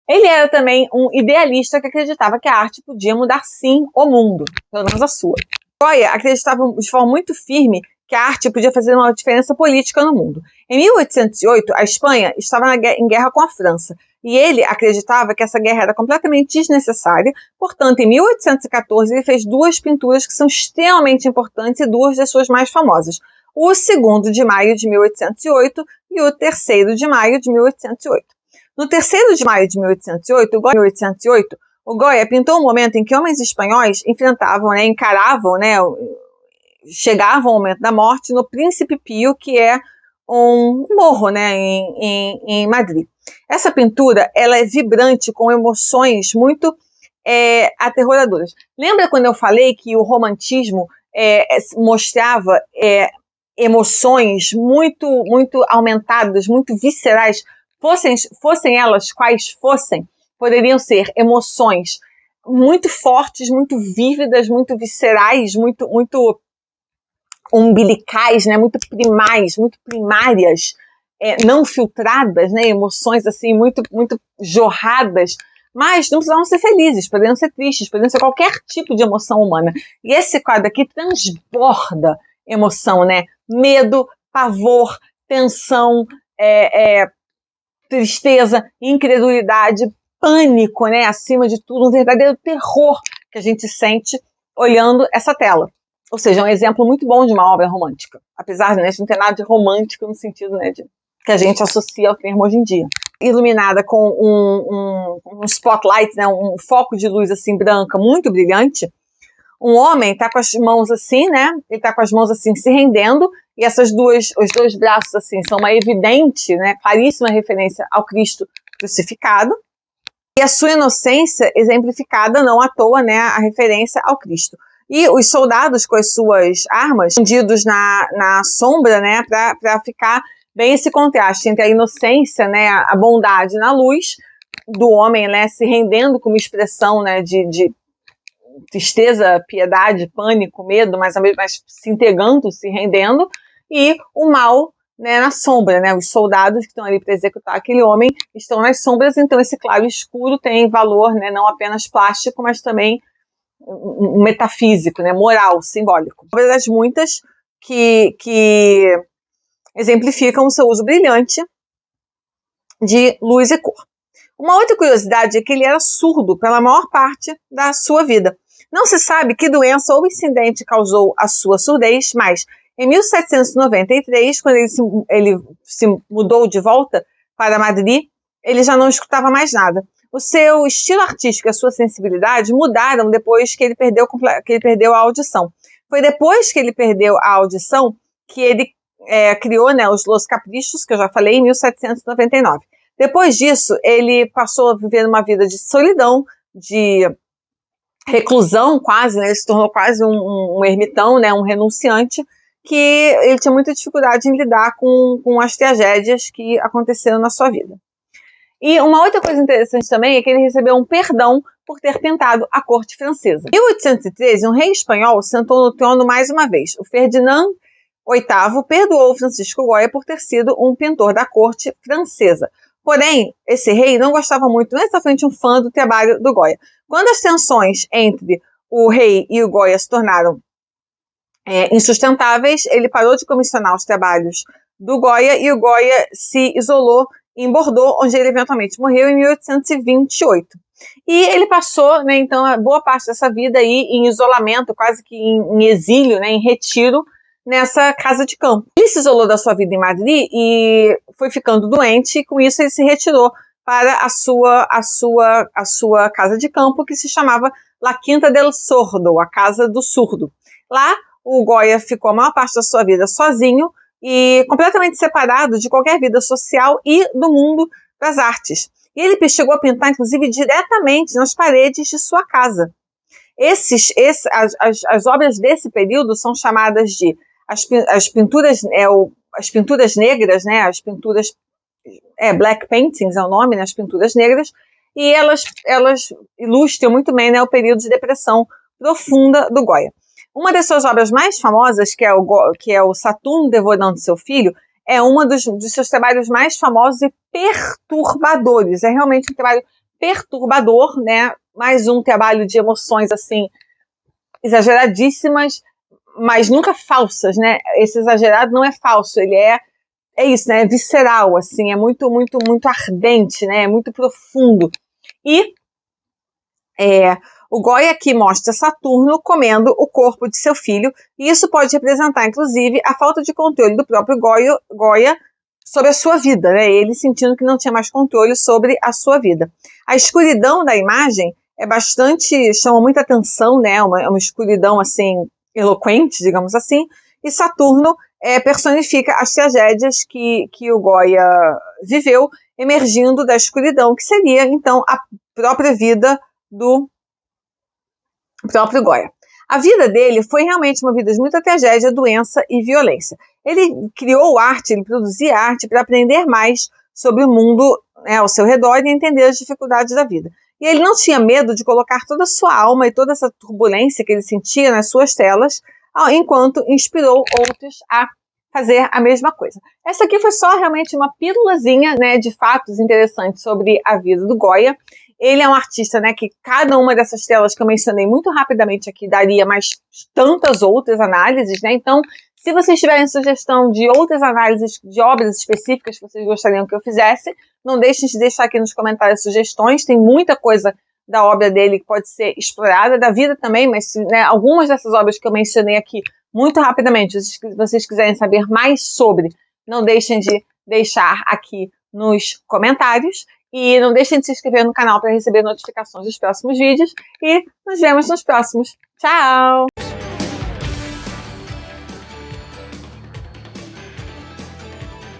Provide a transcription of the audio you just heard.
Ele era também um idealista que acreditava que a arte podia mudar, sim, o mundo, pelo menos a sua. Goya acreditava de forma muito firme que a arte podia fazer uma diferença política no mundo. Em 1808, a Espanha estava em guerra com a França, e ele acreditava que essa guerra era completamente desnecessária. Portanto, em 1814, ele fez duas pinturas que são extremamente importantes e duas das suas mais famosas. O 2º de maio de 1808 e o 3º de maio de 1808. No 3º de maio de 1808, o Goya pintou um momento em que homens espanhóis enfrentavam, encaravam, chegavam ao momento da morte no Príncipe Pio, que é um morro, em Madrid. Essa pintura, ela é vibrante, com emoções muito aterroradoras. Lembra quando eu falei que o romantismo mostrava emoções muito, muito aumentadas, muito viscerais, fossem elas quais fossem, poderiam ser emoções muito fortes, muito vívidas, muito viscerais, muito umbilicais, muito primais, muito primárias, não filtradas, emoções assim muito, muito jorradas, mas não precisavam ser felizes, poderiam ser tristes, poderiam ser qualquer tipo de emoção humana. E esse quadro aqui transborda emoção, medo, pavor, tensão, tristeza, incredulidade, pânico, acima de tudo, um verdadeiro terror que a gente sente olhando essa tela. Ou seja, é um exemplo muito bom de uma obra romântica, apesar de não ter nada de romântico no sentido que a gente associa ao termo hoje em dia. Iluminada com um spotlight, um foco de luz assim branca, muito brilhante. Um homem está com as mãos assim, ele está com as mãos assim se rendendo, e os dois braços assim são uma evidente, claríssima referência ao Cristo crucificado, e a sua inocência exemplificada não à toa, a referência ao Cristo. E os soldados com as suas armas escondidos na sombra, para ficar bem esse contraste entre a inocência, a bondade na luz do homem, se rendendo com uma expressão, de tristeza, piedade, pânico, medo, mas se entregando, se rendendo, e o mal, na sombra, Os soldados que estão ali para executar aquele homem estão nas sombras, então esse claro e escuro tem valor, não apenas plástico, mas também metafísico, moral, simbólico. Uma das muitas que exemplificam o seu uso brilhante de luz e cor. Uma outra curiosidade é que ele era surdo pela maior parte da sua vida. Não se sabe que doença ou incidente causou a sua surdez, mas em 1793, quando ele se mudou de volta para Madrid, ele já não escutava mais nada. O seu estilo artístico e a sua sensibilidade mudaram depois que ele perdeu a audição. Foi depois que ele perdeu a audição que ele criou os Los Caprichos, que eu já falei, em 1799. Depois disso, ele passou a viver uma vida de solidão, de reclusão quase, ele se tornou quase um ermitão, um renunciante, que ele tinha muita dificuldade em lidar com as tragédias que aconteceram na sua vida. E uma outra coisa interessante também é que ele recebeu um perdão por ter pintado a corte francesa. Em 1813, um rei espanhol sentou no trono mais uma vez. O Ferdinand VIII perdoou Francisco Goya por ter sido um pintor da corte francesa. Porém, esse rei não gostava muito, não é exatamente um fã do trabalho do Goya. Quando as tensões entre o rei e o Goya se tornaram insustentáveis, ele parou de comissionar os trabalhos do Goya e o Goya se isolou em Bordeaux, onde ele eventualmente morreu em 1828. E ele passou, então, a boa parte dessa vida aí em isolamento, quase que em exílio, em retiro, nessa casa de campo. Ele se isolou da sua vida em Madrid e foi ficando doente, e com isso ele se retirou para a sua casa de campo, que se chamava La Quinta del Sordo, a Casa do Surdo. Lá, o Goya ficou a maior parte da sua vida sozinho e completamente separado de qualquer vida social e do mundo das artes. E ele chegou a pintar, inclusive, diretamente nas paredes de sua casa. As obras desse período são chamadas de as pinturas negras, as pinturas black paintings é o nome, as pinturas negras, e elas ilustram muito bem o período de depressão profunda do Goya. Uma das suas obras mais famosas, que é o Saturno devorando seu filho, é uma dos seus trabalhos mais famosos e perturbadores. É realmente um trabalho perturbador, né? Mais um trabalho de emoções, assim, exageradíssimas, mas nunca falsas, né? Esse exagerado não é falso, ele é isso, né? É visceral, assim, é muito, muito, muito ardente, né? É muito profundo. E o Goya aqui mostra Saturno comendo o corpo de seu filho, e isso pode representar, inclusive, a falta de controle do próprio Goya sobre a sua vida, né? Ele sentindo que não tinha mais controle sobre a sua vida. A escuridão da imagem chama muita atenção, né? Uma escuridão, assim, eloquente, digamos assim, e Saturno personifica as tragédias que o Goya viveu, emergindo da escuridão, que seria, então, a própria vida do próprio Goya. A vida dele foi realmente uma vida de muita tragédia, doença e violência. Ele criou arte, ele produzia arte para aprender mais sobre o mundo, né, ao seu redor e entender as dificuldades da vida. E ele não tinha medo de colocar toda a sua alma e toda essa turbulência que ele sentia nas suas telas, enquanto inspirou outros a fazer a mesma coisa. Essa aqui foi só realmente uma pílulazinha, né, de fatos interessantes sobre a vida do Goya. Ele é um artista, né, que cada uma dessas telas que eu mencionei muito rapidamente aqui daria mais tantas outras análises, né? Então, se vocês tiverem sugestão de outras análises de obras específicas que vocês gostariam que eu fizesse, não deixem de deixar aqui nos comentários sugestões. Tem muita coisa da obra dele que pode ser explorada, da vida também, mas né, algumas dessas obras que eu mencionei aqui muito rapidamente, se vocês quiserem saber mais sobre, não deixem de deixar aqui nos comentários. E não deixem de se inscrever no canal para receber notificações dos próximos vídeos. E nos vemos nos próximos. Tchau!